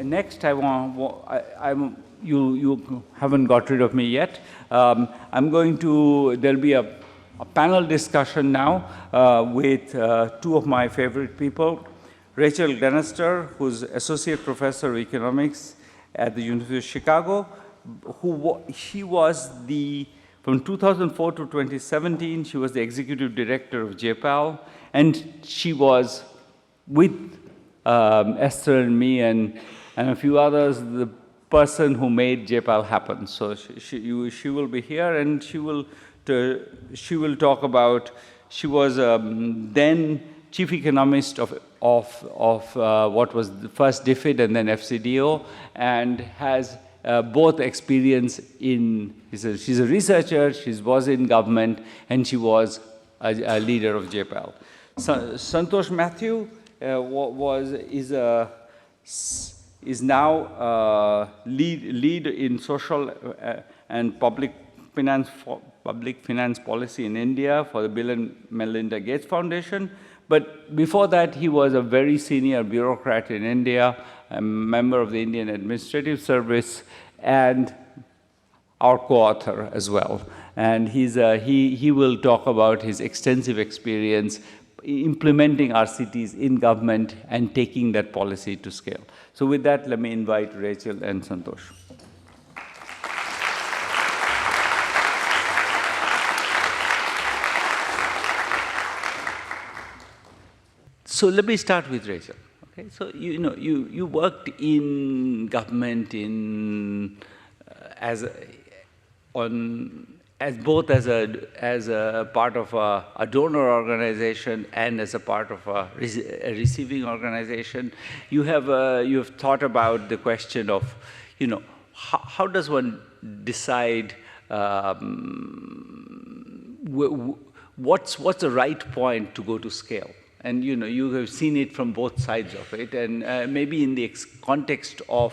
next, you haven't got rid of me yet. There'll be a panel discussion now with two of my favorite people, Rachel Glennerster, who's Associate Professor of Economics at the University of Chicago, she was from 2004 to 2017, she was the Executive Director of JPAL, and she was with Esther and me and a few others, the person who made JPAL happen. So she will be here, and she will talk about, she was then chief economist of what was the first DFID and then FCDO, and has both experience in, she's a researcher, she was in government, and she was a leader of JPAL. Santhosh Mathew is now lead in social and public finance policy in India for the Bill and Melinda Gates Foundation. But before that, he was a very senior bureaucrat in India, a member of the Indian Administrative Service, and our co-author as well. And he will talk about his extensive experience implementing RCTs in government and taking that policy to scale. So with that, let me invite Rachel and Santhosh. So let me start with Rachel. Okay, so you worked in government as both as a part of a donor organization and as a part of a receiving organization. You have thought about the question of, how does one decide what's the right point to go to scale? And you have seen it from both sides of it, and maybe in the context of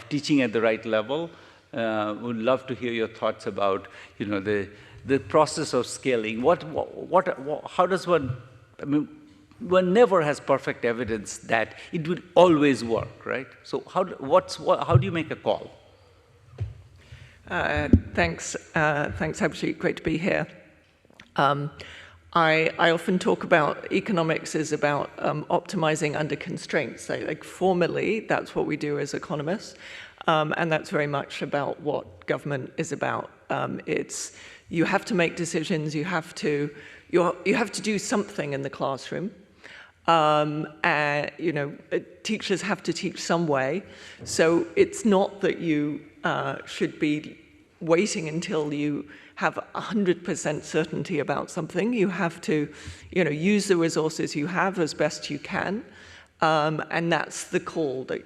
teaching at the right level. Would love to hear your thoughts about the process of scaling. How does one? I mean, one never has perfect evidence that it will always work, right? So how do you make a call? Thanks, Abhijit. Great to be here. I often talk about economics is about optimizing under constraints. So, like formally, that's what we do as economists, and that's very much about what government is about. It's you have to make decisions. You have to do something in the classroom. Teachers have to teach some way. So it's not that you should be waiting until you have 100% certainty about something. You have to, use the resources you have as best you can, and that's the call that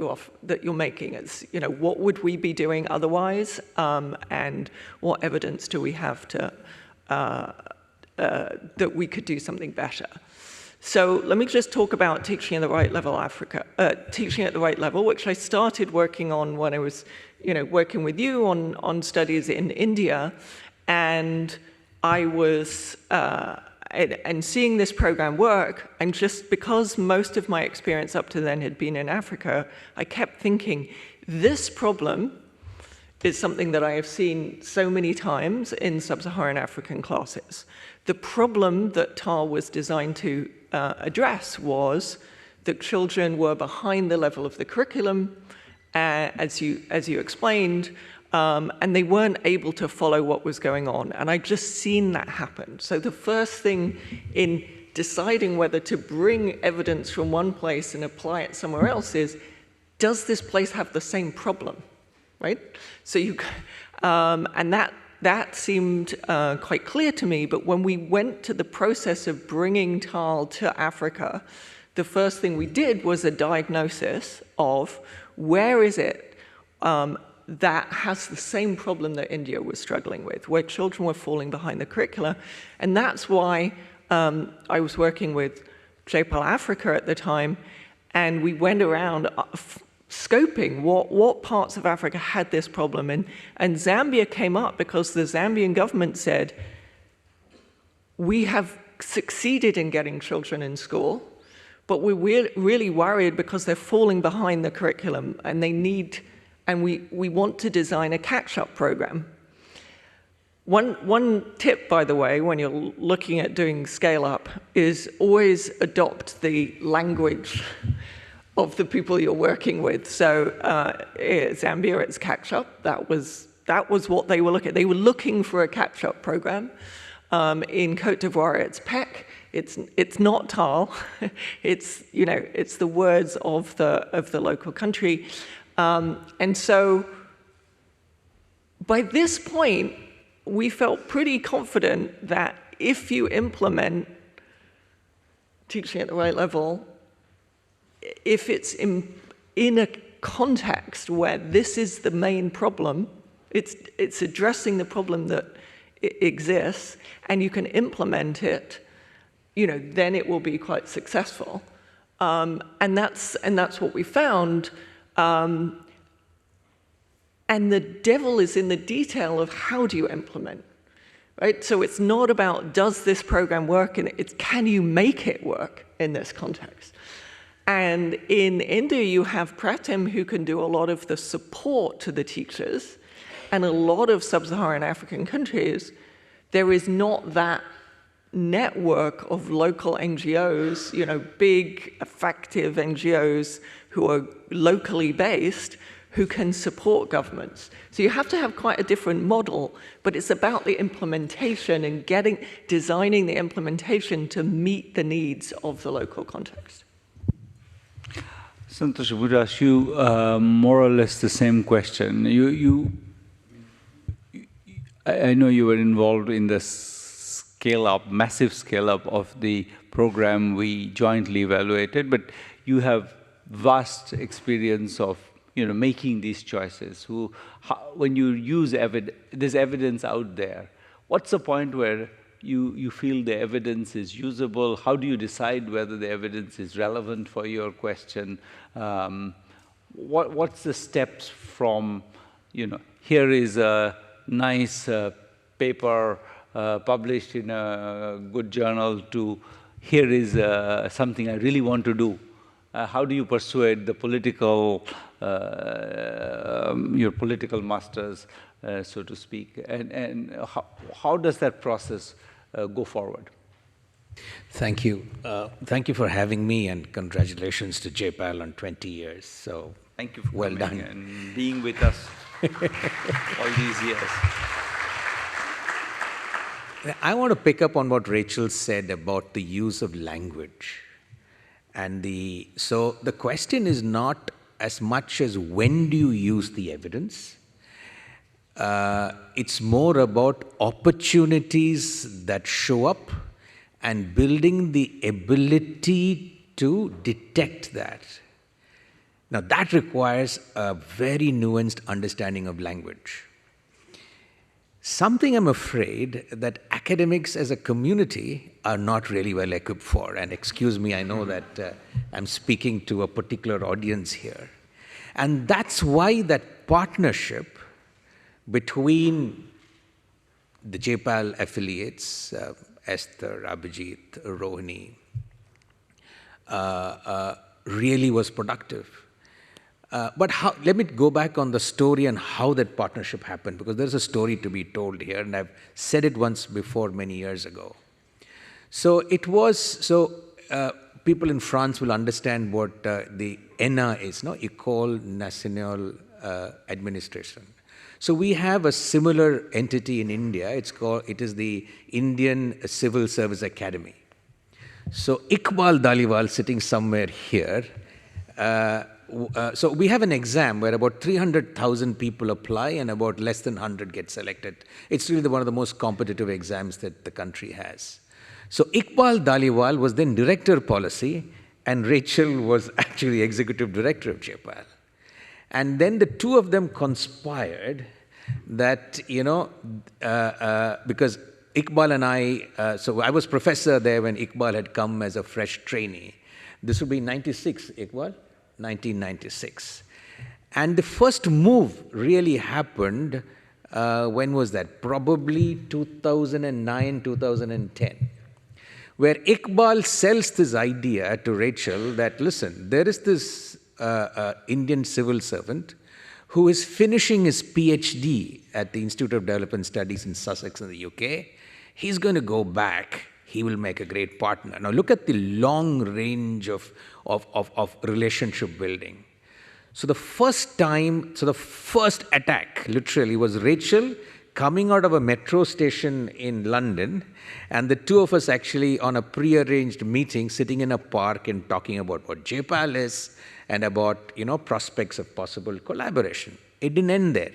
you're making. It's, what would we be doing otherwise, and what evidence do we have to that we could do something better? So let me just talk about teaching at the right level, teaching at the right level, which I started working on when I was, working with you on studies in India. And I was, and seeing this program work, and just because most of my experience up to then had been in Africa, I kept thinking, this problem is something that I have seen so many times in sub-Saharan African classes. The problem that TAL was designed to address was that children were behind the level of the curriculum, as you explained, and they weren't able to follow what was going on. And I'd just seen that happen. So the first thing in deciding whether to bring evidence from one place and apply it somewhere else is, does this place have the same problem, right? So and that seemed quite clear to me, but when we went to the process of bringing TAL to Africa, the first thing we did was a diagnosis of where is it that has the same problem that India was struggling with, where children were falling behind the curricula. And that's why I was working with JPAL Africa at the time, and we went around scoping what parts of Africa had this problem. And Zambia came up because the Zambian government said, we have succeeded in getting children in school, but we're really worried because they're falling behind the curriculum, and we want to design a catch-up program. One tip, by the way, when you're looking at doing scale-up, is always adopt the language of the people you're working with. So Zambia, it's catch-up. That was what they were looking at. They were looking for a catch-up program. In Côte d'Ivoire, it's PEC. It's not TAL. It's the words of the local country. And so by this point, we felt pretty confident that if you implement teaching at the right level, if it's in a context where this is the main problem, it's addressing the problem that exists, and you can implement it, then it will be quite successful. And that's what we found. And the devil is in the detail of how do you implement, right? So it's not about does this program work, and it's can you make it work in this context. And in India, you have Pratim who can do a lot of the support to the teachers, and a lot of sub-Saharan African countries, there is not that network of local NGOs, big, effective NGOs who are locally based, who can support governments. So you have to have quite a different model, but it's about the implementation and designing the implementation to meet the needs of the local context. Santhosh, I would ask you more or less the same question. I know you were involved in the massive scale-up of the program we jointly evaluated, but you have vast experience of making these choices. When you use there's evidence out there, what's the point where you feel the evidence is usable? How do you decide whether the evidence is relevant for your question? What's the steps from, here is a nice paper published in a good journal to here is something I really want to do? How do you persuade the your political masters, so to speak? And how does that process go forward? Thank you. Thank you for having me, and congratulations to JPAL on 20 years. So thank you for well coming done. And being with us all these years. I want to pick up on what Rachel said about the use of language. And so the question is not as much as when do you use the evidence. It's more about opportunities that show up and building the ability to detect that. Now that requires a very nuanced understanding of language. Something I'm afraid that academics as a community are not really well equipped for. And excuse me, I know that I'm speaking to a particular audience here. And that's why that partnership between the JPAL affiliates, Esther, Abhijit, Rohini, really was productive. But let me go back on the story and how that partnership happened, because there's a story to be told here, and I've said it once before many years ago. So people in France will understand what the ENA is, no? École Nationale Administration. So we have a similar entity in India. It is the Indian Civil Service Academy. So Iqbal Dhaliwal sitting somewhere here. So we have an exam where about 300,000 people apply and about less than 100 get selected. It's really one of the most competitive exams that the country has. So Iqbal Dhaliwal was then director of policy, and Rachel was actually executive director of JPAL. And then the two of them conspired that, because Iqbal and I, so I was professor there when Iqbal had come as a fresh trainee. This would be 96, Iqbal? 1996. And the first move really happened, when was that? Probably 2009, 2010. where Iqbal sells this idea to Rachel that, listen, there is this Indian civil servant who is finishing his PhD at the Institute of Development Studies in Sussex in the UK. He's going to go back. He will make a great partner. Now look at the long range of relationship building. So the first attack literally was Rachel coming out of a metro station in London, and the two of us actually on a pre-arranged meeting sitting in a park and talking about what JPAL is and about, prospects of possible collaboration. It didn't end there.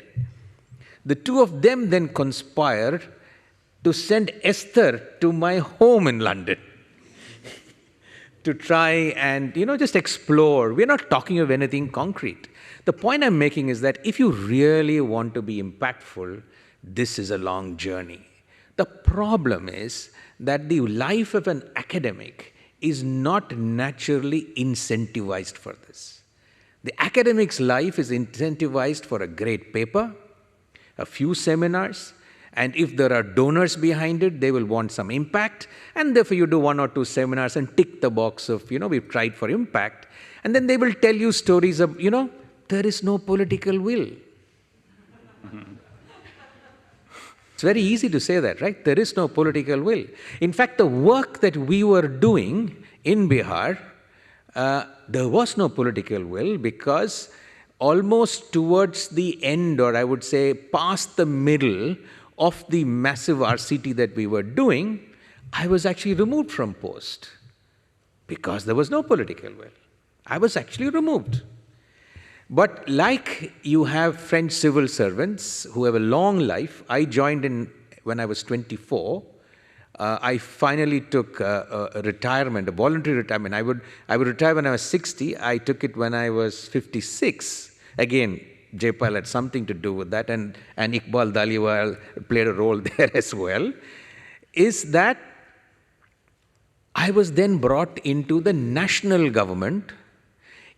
The two of them then conspired to send Esther to my home in London to try and, just explore. We're not talking of anything concrete. The point I'm making is that if you really want to be impactful, this is a long journey. The problem is that the life of an academic is not naturally incentivized for this. The academic's life is incentivized for a great paper, a few seminars, and if there are donors behind it, they will want some impact, and therefore you do 1 or 2 seminars and tick the box of, we've tried for impact, and then they will tell you stories of, there is no political will. It's very easy to say that, right? There is no political will. In fact, the work that we were doing in Bihar, there was no political will because almost towards the end, or I would say past the middle of the massive RCT that we were doing, I was actually removed from post because there was no political will. I was actually removed. But like you have French civil servants who have a long life, I joined in when I was 24. I finally took a retirement, a voluntary retirement. I would retire when I was 60. I took it when I was 56. Again, Jaypal had something to do with that, and Iqbal Daliwal played a role there as well, is that I was then brought into the national government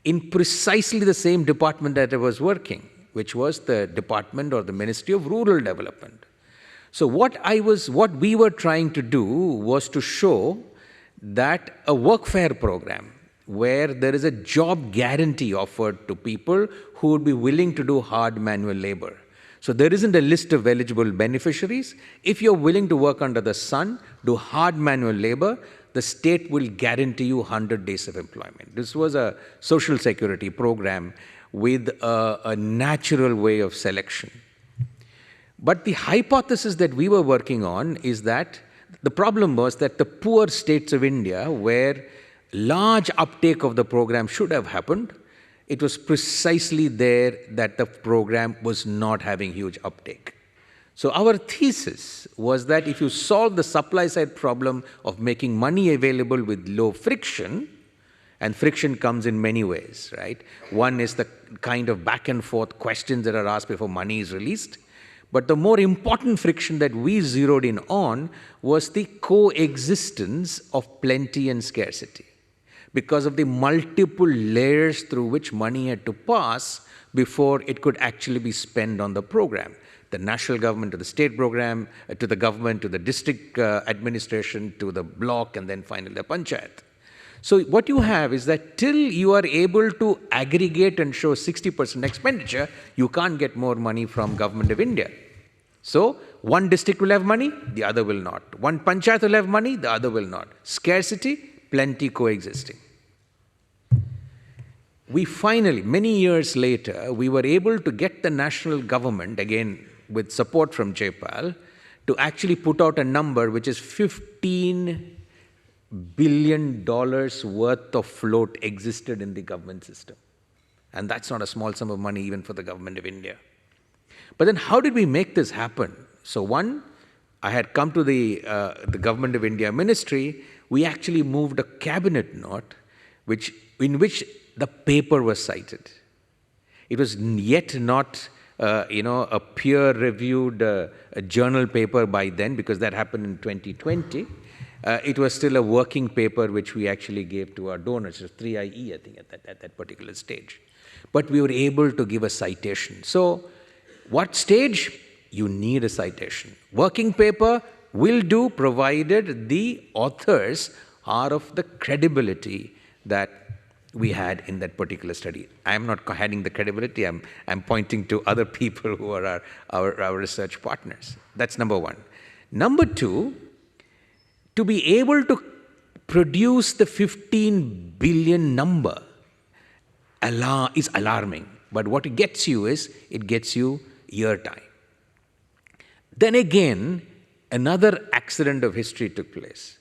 in precisely the same department that I was working, which was the department or the Ministry of Rural Development. So what we were trying to do was to show that a workfare program where there is a job guarantee offered to people who would be willing to do hard manual labor. So there isn't a list of eligible beneficiaries. If you're willing to work under the sun, do hard manual labor, the state will guarantee you 100 days of employment. This was a social security program with a natural way of selection. But the hypothesis that we were working on is that the problem was that the poor states of India, where large uptake of the program should have happened, it was precisely there that the program was not having huge uptake. So our thesis was that if you solve the supply side problem of making money available with low friction, and friction comes in many ways, right? One is the kind of back and forth questions that are asked before money is released. But the more important friction that we zeroed in on was the coexistence of plenty and scarcity, because of the multiple layers through which money had to pass before it could actually be spent on the program. The national government to the state program, to the government, to the district administration, to the block, and then finally the panchayat. So what you have is that till you are able to aggregate and show 60% expenditure, you can't get more money from Government of India. So one district will have money, the other will not. One panchayat will have money, the other will not. Scarcity, plenty coexisting. We finally, many years later, we were able to get the national government, again with support from Jaypal, to actually put out a number which is $15 billion worth of float existed in the government system. And that's not a small sum of money even for the Government of India. But then how did we make this happen? So one, I had come to the Government of India ministry. We actually moved a cabinet note in which the paper was cited. It was yet not a peer-reviewed journal paper by then, because that happened in 2020. It was still a working paper which we actually gave to our donors. It was 3IE, I think, at that particular stage. But we were able to give a citation. So what stage? You need a citation. Working paper, will do, provided the authors are of the credibility that we had in that particular study. I'm not adding the credibility, I'm pointing to other people who are our research partners. That's number one. Number two, to be able to produce the 15 billion number is alarming. But what it gets you is, it gets you year time. Then again, another accident of history took place.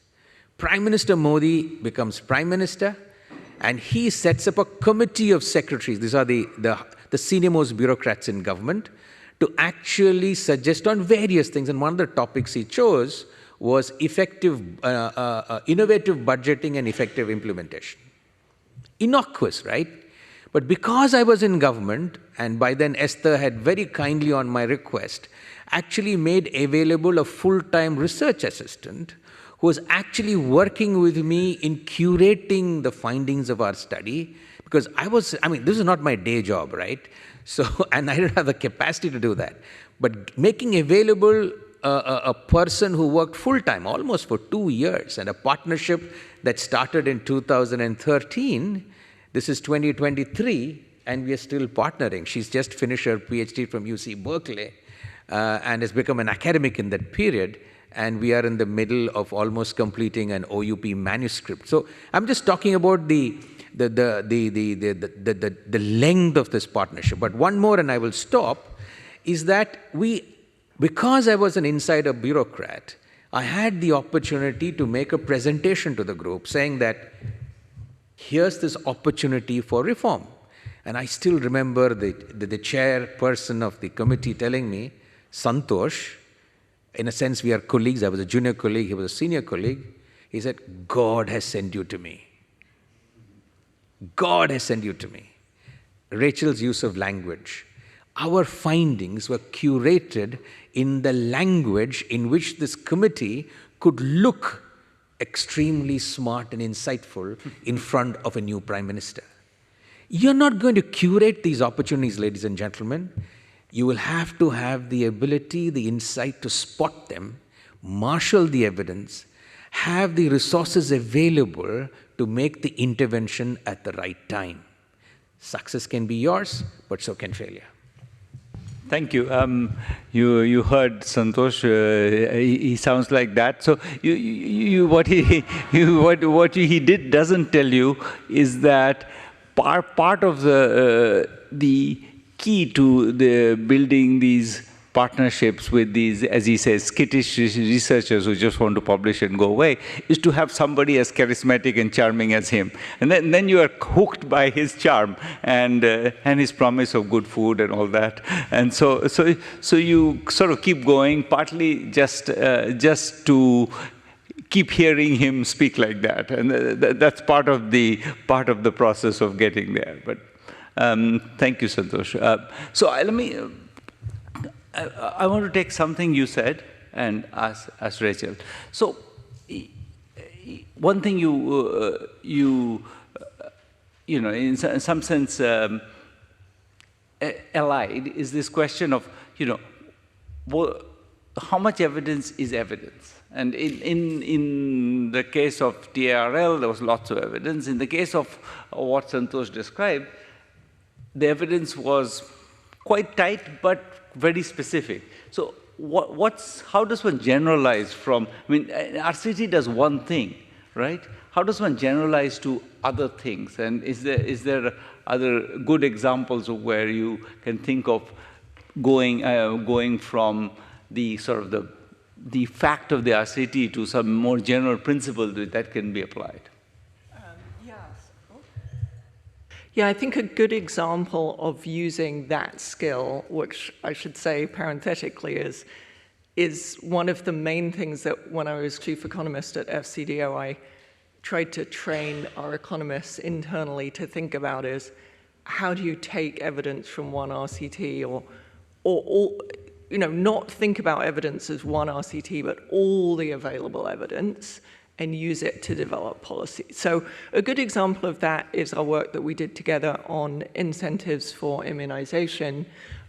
Prime Minister Modi becomes Prime Minister, and he sets up a committee of secretaries. These are the senior-most bureaucrats in government, to actually suggest on various things. And one of the topics he chose was innovative budgeting and effective implementation. Innocuous, right? But because I was in government, and by then Esther had very kindly, on my request, actually made available a full-time research assistant who was actually working with me in curating the findings of our study, because this is not my day job, right? So, and I didn't have the capacity to do that. But making available a person who worked full-time, almost for 2 years, and a partnership that started in 2013, this is 2023, and we are still partnering. She's just finished her PhD from UC Berkeley and has become an academic in that period, and we are in the middle of almost completing an OUP manuscript. So I'm just talking about the length of this partnership. But one more, and I will stop, is that because I was an insider bureaucrat, I had the opportunity to make a presentation to the group saying that here's this opportunity for reform. And I still remember the chairperson of the committee telling me, Santhosh, in a sense we are colleagues, I was a junior colleague, he was a senior colleague, he said, God has sent you to me. God has sent you to me. Rachel's use of language. Our findings were curated in the language in which this committee could look extremely smart and insightful in front of a new prime minister. You're not going to curate these opportunities, ladies and gentlemen. You will have to have the ability, the insight to spot them, marshal the evidence, have the resources available to make the intervention at the right time. Success can be yours, but so can failure. Thank you. You heard Santhosh. He sounds like that. So what he doesn't tell you is that part of the key to the building these partnerships with these, as he says, skittish researchers who just want to publish and go away, is to have somebody as charismatic and charming as him. And then you are hooked by his charm and his promise of good food and all that. And so you sort of keep going, partly just to keep hearing him speak like that. And that's part of the process of getting there. But thank you, Santhosh. I want to take something you said and ask Rachel. So, one thing you know, in some sense allied is this question of, you know, how much evidence is evidence? And in the case of TARL, there was lots of evidence. In the case of what Santhosh described, the evidence was quite tight, but very specific. So how does one generalize from, I mean, RCT does one thing, right? How does one generalize to other things? And is there other good examples of where you can think of going from the sort of the fact of the RCT to some more general principle that can be applied? Yeah, I think a good example of using that skill, which I should say parenthetically is one of the main things that when I was chief economist at FCDO, I tried to train our economists internally to think about is how do you take evidence from one RCT or you know, not think about evidence as one RCT, but all the available evidence, and use it to develop policy. So a good example of that is our work that we did together on incentives for immunization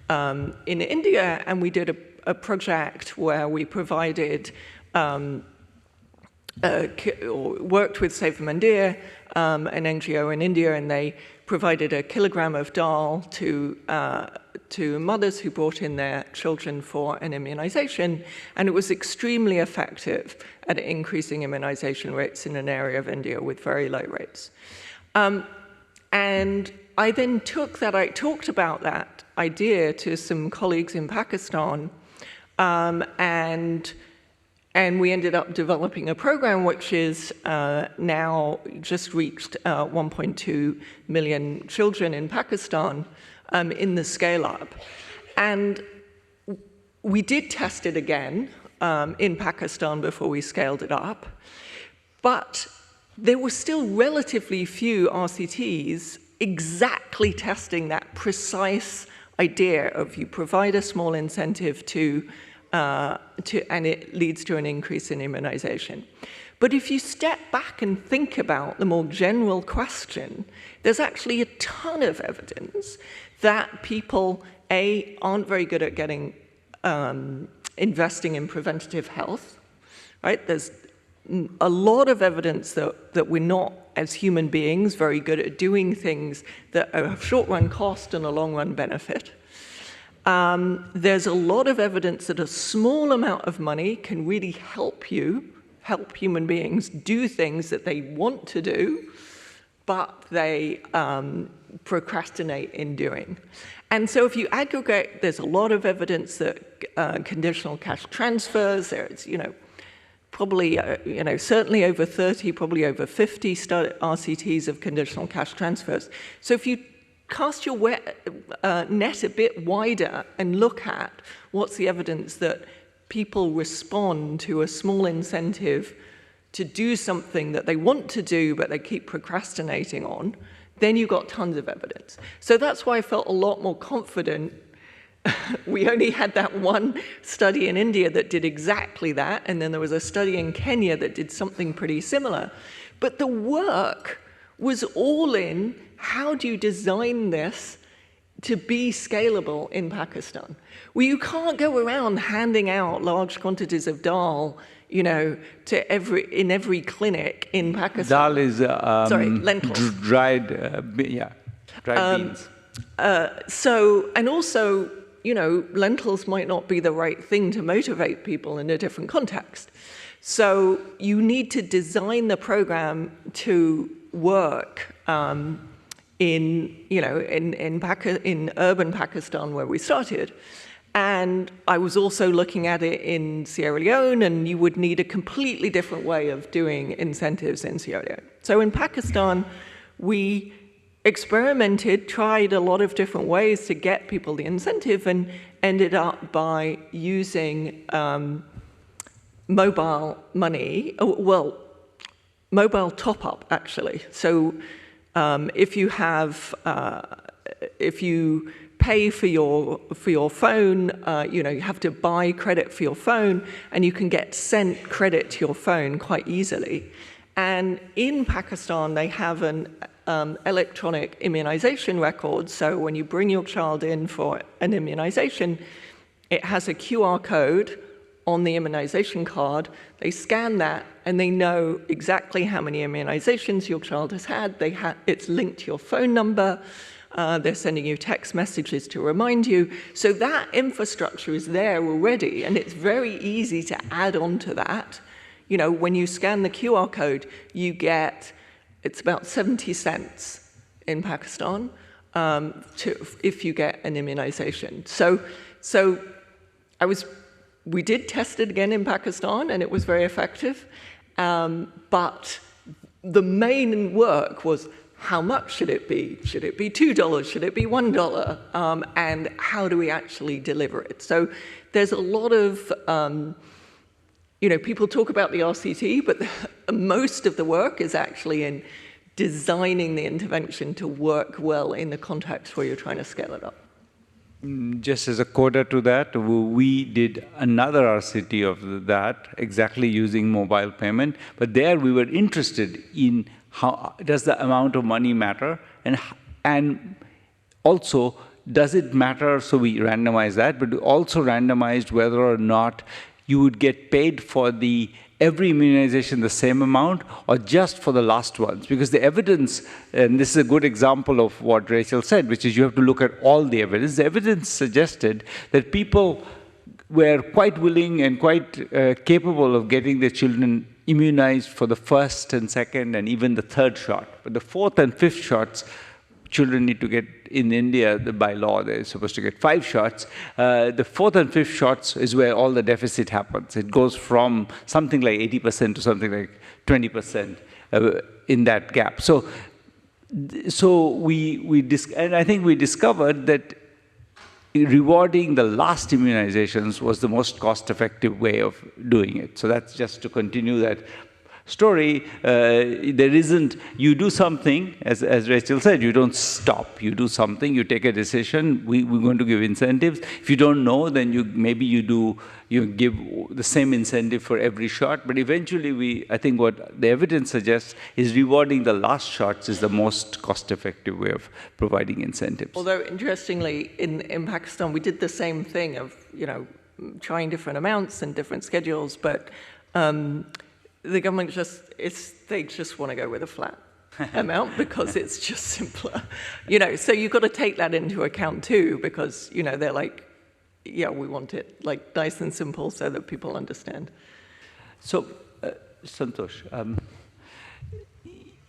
in India, and we did a project where we provided worked with Save Mandir, an NGO in India, and they provided a kilogram of dal to mothers who brought in their children for an immunization, and it was extremely effective at increasing immunization rates in an area of India with very low rates. And I then I talked about that idea to some colleagues in Pakistan, and we ended up developing a program which is now just reached 1.2 million children in Pakistan in the scale-up. And we did test it again in Pakistan before we scaled it up, but there were still relatively few RCTs exactly testing that precise idea of you provide a small incentive and it leads to an increase in immunization. But if you step back and think about the more general question, there's actually a ton of evidence that people, A, aren't very good at getting investing in preventative health, right? There's a lot of evidence that we're not, as human beings, very good at doing things that have short-run cost and a long-run benefit. There's a lot of evidence that a small amount of money can really help human beings do things that they want to do, but they procrastinate in doing. And so if you aggregate, there's a lot of evidence that conditional cash transfers, there's, probably, certainly over 30, probably over 50 RCTs of conditional cash transfers. So if you cast your net a bit wider and look at what's the evidence that people respond to a small incentive to do something that they want to do but they keep procrastinating on, then you've got tons of evidence. So that's why I felt a lot more confident. We only had that one study in India that did exactly that, and then there was a study in Kenya that did something pretty similar. But the work was all in how do you design this to be scalable in Pakistan? Well, you can't go around handing out large quantities of dal, to every clinic in Pakistan. Dal is lentils. Dried beans. And also, lentils might not be the right thing to motivate people in a different context. So you need to design the program to work in urban Pakistan where we started. And I was also looking at it in Sierra Leone, and you would need a completely different way of doing incentives in Sierra Leone. So in Pakistan, we experimented, tried a lot of different ways to get people the incentive, and ended up by using mobile money, mobile top-up, actually. So if you pay for your phone, you have to buy credit for your phone, and you can get sent credit to your phone quite easily. And in Pakistan, they have an electronic immunization record. So when you bring your child in for an immunization, it has a QR code on the immunization card. They scan that, and they know exactly how many immunizations your child has had. It's linked to your phone number. They're sending you text messages to remind you. So that infrastructure is there already, and it's very easy to add on to that. When you scan the QR code, you get, it's about 70 cents in Pakistan if you get an immunization. So we did test it again in Pakistan, and it was very effective. But the main work was, how much should it be? Should it be $2? Should it be $1? And how do we actually deliver it? So there's a lot of, people talk about the RCT, but most of the work is actually in designing the intervention to work well in the context where you're trying to scale it up. Just as a coda to that, we did another RCT of that, exactly using mobile payment. But there we were interested in how does the amount of money matter, and also does it matter, so we randomized that, but we also randomized whether or not you would get paid for every immunization the same amount or just for the last ones? Because the evidence, and this is a good example of what Rachel said, which is you have to look at all the evidence. The evidence suggested that people were quite willing and quite capable of getting their children immunized for the first and second and even the third shot. But the fourth and fifth shots, children need to get, in India, by law, they're supposed to get 5 shots. The fourth and fifth shots is where all the deficit happens. It goes from something like 80% to something like 20% in that gap. So and I think we discovered that rewarding the last immunizations was the most cost-effective way of doing it. So that's just to continue that story. There isn't, you do something, as Rachel said, you don't stop. You do something, you take a decision, we're going to give incentives. If you don't know, then maybe you give the same incentive for every shot. But eventually, I think what the evidence suggests is rewarding the last shots is the most cost-effective way of providing incentives. Although, interestingly, in Pakistan, we did the same thing of, trying different amounts and different schedules, but the government they just want to go with a flat amount because it's just simpler, so you've got to take that into account too, because, they're like, yeah, we want it like nice and simple so that people understand. So, Santhosh,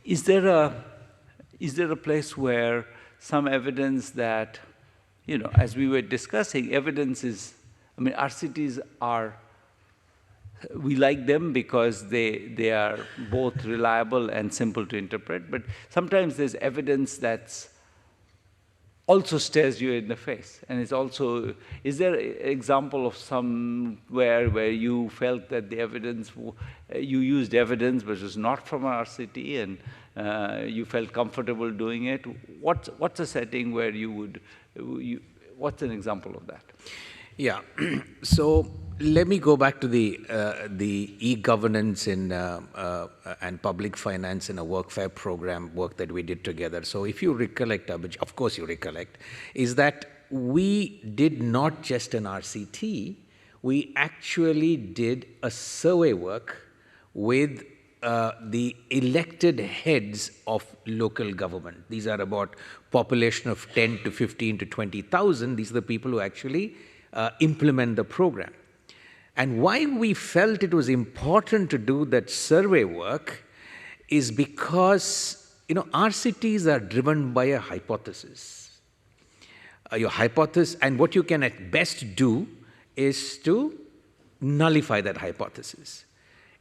is there a place where some evidence that, as we were discussing, evidence is, RCTs are, we like them because they are both reliable and simple to interpret, but sometimes there's evidence that's also stares you in the face. And it's also, is there an example of somewhere where you felt that the evidence, you used evidence which was not from an RCT and you felt comfortable doing it? What's a setting where what's an example of that? Yeah, so let me go back to the e-governance and public finance in a work-fair program work that we did together. So if you recollect, Abhijit, of course you recollect, is that we did not just an RCT, we actually did a survey work with the elected heads of local government. These are about population of 10 to 15 to 20,000. These are the people who actually implement the program. And why we felt it was important to do that survey work is because, RCTs are driven by a hypothesis. Your hypothesis, and what you can at best do is to nullify that hypothesis.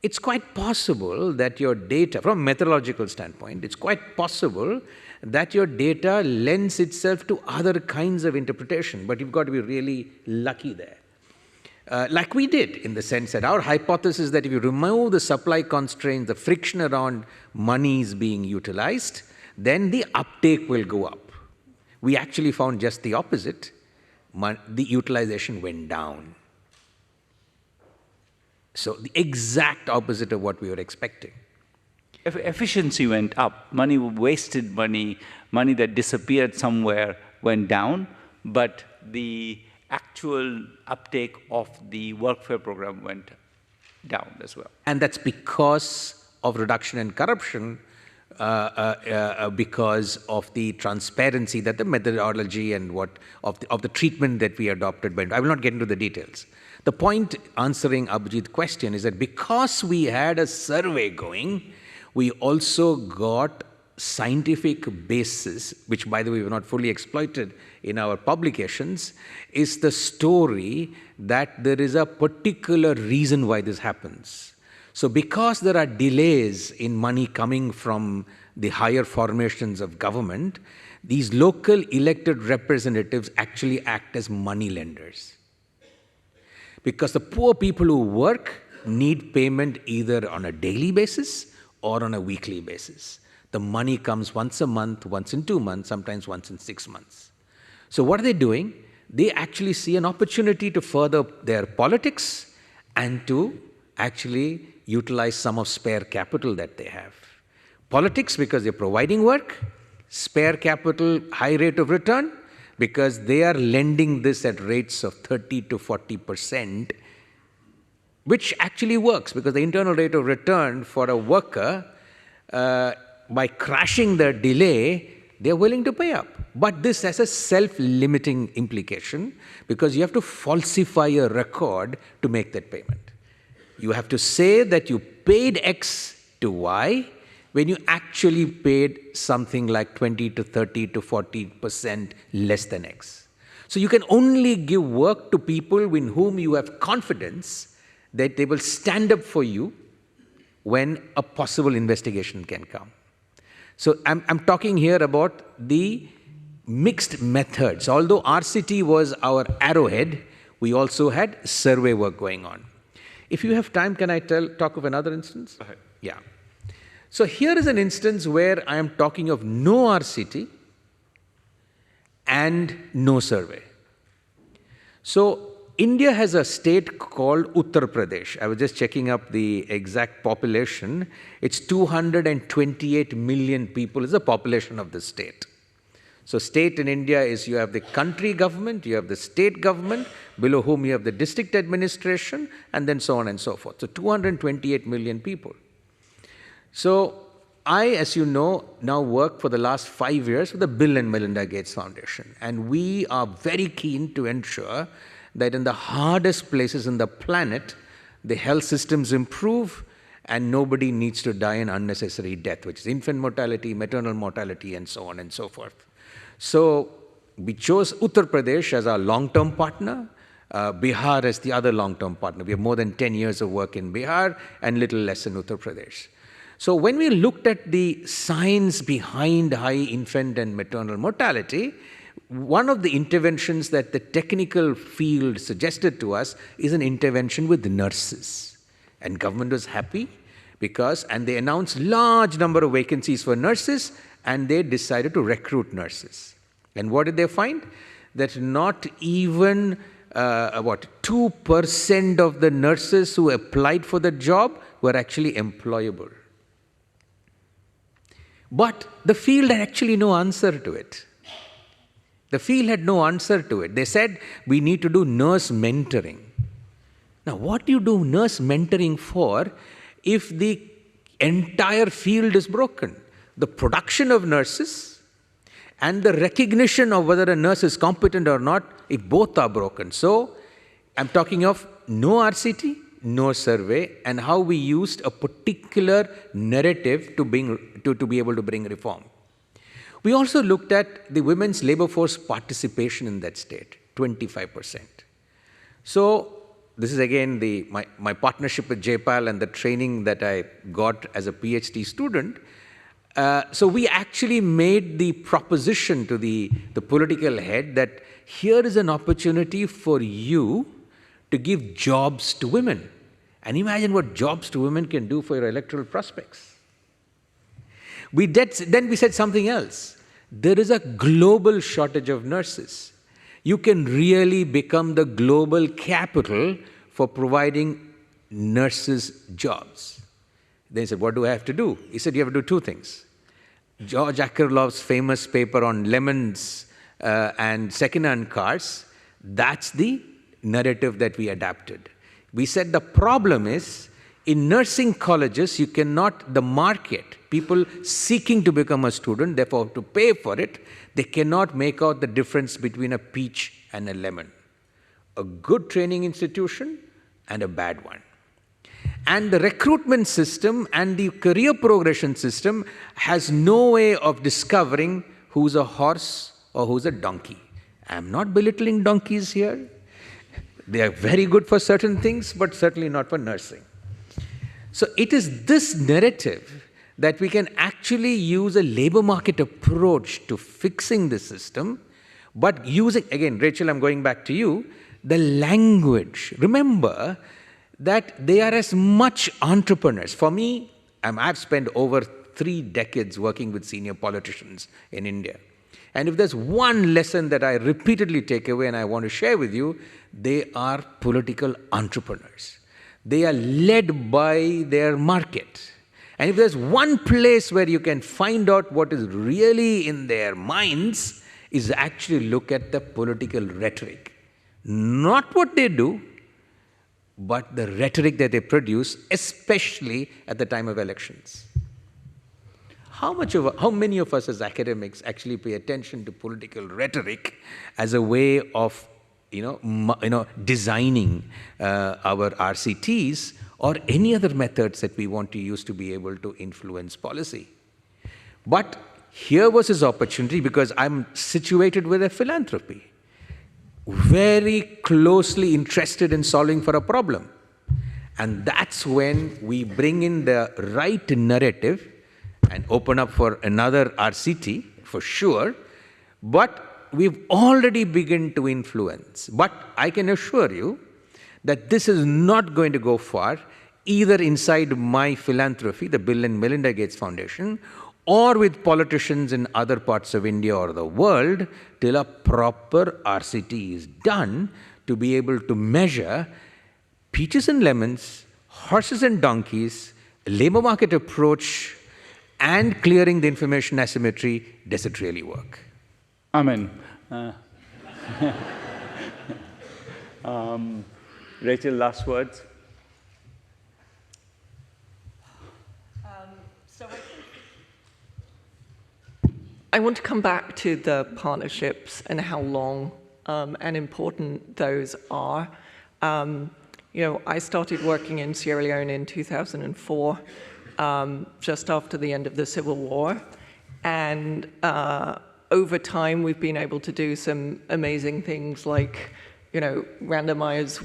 It's quite possible that your data, from a methodological standpoint, it's quite possible that your data lends itself to other kinds of interpretation, but you've got to be really lucky there. Like we did, in the sense that our hypothesis that if you remove the supply constraints, the friction around monies being utilized, then the uptake will go up. We actually found just the opposite. The utilization went down. So the exact opposite of what we were expecting. Efficiency went up. Wasted money that disappeared somewhere went down, but the actual uptake of the workfare program went down as well. And that's because of reduction in corruption, because of the transparency that the methodology and of the treatment that we adopted. I will not get into the details. The point answering Abhijit's question is that because we had a survey going, we also got scientific basis, which by the way we were not fully exploited in our publications, is the story that there is a particular reason why this happens. So because there are delays in money coming from the higher formations of government, these local elected representatives actually act as money lenders. Because the poor people who work need payment either on a daily basis or on a weekly basis. The money comes once a month, once in 2 months, sometimes once in 6 months. So what are they doing? They actually see an opportunity to further their politics and to actually utilize some of spare capital that they have. Politics because they're providing work, spare capital, high rate of return, because they are lending this at rates of 30 to 40% which actually works because the internal rate of return for a worker, by crashing the delay, they're willing to pay up. But this has a self-limiting implication because you have to falsify a record to make that payment. You have to say that you paid X to Y when you actually paid something like 20 to 30 to 40% less than X. So you can only give work to people in whom you have confidence that they will stand up for you when a possible investigation can come. So I'm talking here about the mixed methods. Although RCT was our arrowhead, we also had survey work going on. If you have time, can I talk of another instance? Go ahead. Yeah. So here is an instance where I am talking of no RCT and no survey. So India has a state called Uttar Pradesh. I was just checking up the exact population. It's 228 million people is the population of the state. So state in India is you have the country government, you have the state government, below whom you have the district administration, and then so on and so forth. So 228 million people. So I, as you know, now work for the last 5 years with the Bill and Melinda Gates Foundation. And we are very keen to ensure that in the hardest places in the planet, the health systems improve and nobody needs to die an unnecessary death, which is infant mortality, maternal mortality, and so on and so forth. So we chose Uttar Pradesh as our long-term partner, Bihar as the other long-term partner. We have more than 10 years of work in Bihar and little less in Uttar Pradesh. So when we looked at the science behind high infant and maternal mortality, one of the interventions that the technical field suggested to us is an intervention with nurses. And government was happy because, and they announced large number of vacancies for nurses, and they decided to recruit nurses. And what did they find? That not even 2% of the nurses who applied for the job were actually employable. But the field had actually no answer to it. The field had no answer to it. They said, we need to do nurse mentoring. Now, what do you do nurse mentoring for if the entire field is broken? The production of nurses and the recognition of whether a nurse is competent or not, if both are broken. So, I'm talking of no RCT, no survey, and how we used a particular narrative to be able to bring reform. We also looked at the women's labor force participation in that state, 25%. So this is again my partnership with JPAL and the training that I got as a PhD student. So we actually made the proposition to the political head that here is an opportunity for you to give jobs to women. And imagine what jobs to women can do for your electoral prospects. Then we said something else. There is a global shortage of nurses. You can really become the global capital for providing nurses jobs. Then he said, what do I have to do? He said, you have to do two things. George Akerlof's famous paper on lemons and second-hand cars, that's the narrative that we adapted. We said the problem is, in nursing colleges, you cannot, the market, people seeking to become a student, therefore to pay for it, they cannot make out the difference between a peach and a lemon. A good training institution and a bad one. And the recruitment system and the career progression system has no way of discovering who's a horse or who's a donkey. I'm not belittling donkeys here. They are very good for certain things, but certainly not for nursing. So it is this narrative that we can actually use a labor market approach to fixing the system, but using, again, Rachel, I'm going back to you, the language. Remember that they are as much entrepreneurs. For me, I've spent over 3 decades working with senior politicians in India. And if there's one lesson that I repeatedly take away and I want to share with you, they are political entrepreneurs. They are led by their market. And if there's one place where you can find out what is really in their minds, is actually look at the political rhetoric. Not what they do, but the rhetoric that they produce, especially at the time of elections. How many of us as academics actually pay attention to political rhetoric as a way of, designing our RCTs or any other methods that we want to use to be able to influence policy? But here was his opportunity, because I'm situated with a philanthropy, very closely interested in solving for a problem. And that's when we bring in the right narrative and open up for another RCT, for sure, but we've already begun to influence. But I can assure you that this is not going to go far, either inside my philanthropy, the Bill and Melinda Gates Foundation, or with politicians in other parts of India or the world, till a proper RCT is done to be able to measure peaches and lemons, horses and donkeys, labor market approach, and clearing the information asymmetry. Does it really work? Amen. Rachel, last words? I want to come back to the partnerships and how long and important those are. I started working in Sierra Leone in 2004, just after the end of the Civil War. And over time, we've been able to do some amazing things like, randomize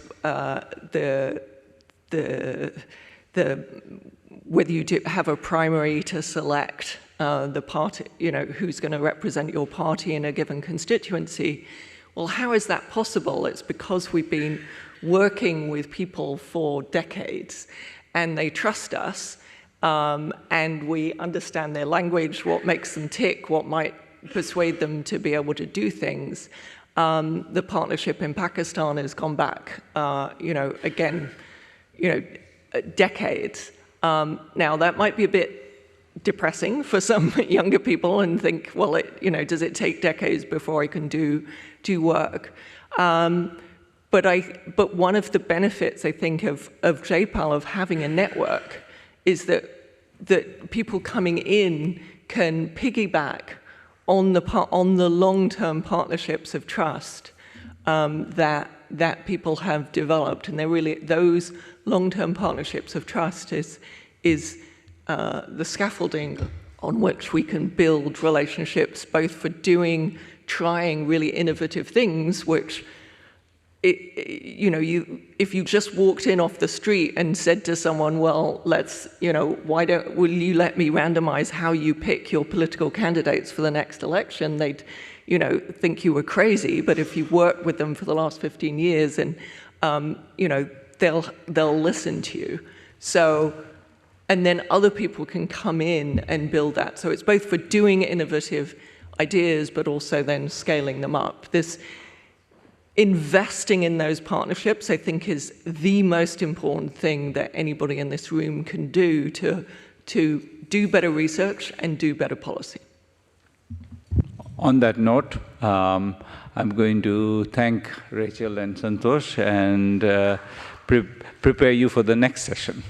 whether you have a primary to select the party, who's going to represent your party in a given constituency. Well, how is that possible? It's because we've been working with people for decades, and they trust us, and we understand their language, what makes them tick, what might persuade them to be able to do things. The partnership in Pakistan has gone back, decades. Now, that might be a bit depressing for some younger people and think, well, does it take decades before I can do work? But one of the benefits, I think, of JPAL, of having a network, is that people coming in can piggyback on the long-term partnerships of trust that people have developed, and they're really, those long-term partnerships of trust is the scaffolding on which we can build relationships, both for trying really innovative things, which, if you just walked in off the street and said to someone, well, will you let me randomize how you pick your political candidates for the next election? They'd, think you were crazy. But if you've worked with them for the last 15 years, and, they'll listen to you. So, and then other people can come in and build that. So it's both for doing innovative ideas, but also then scaling them up. This investing in those partnerships, I think, is the most important thing that anybody in this room can do to do better research and do better policy. On that note, I'm going to thank Rachel and Santhosh and prepare you for the next session.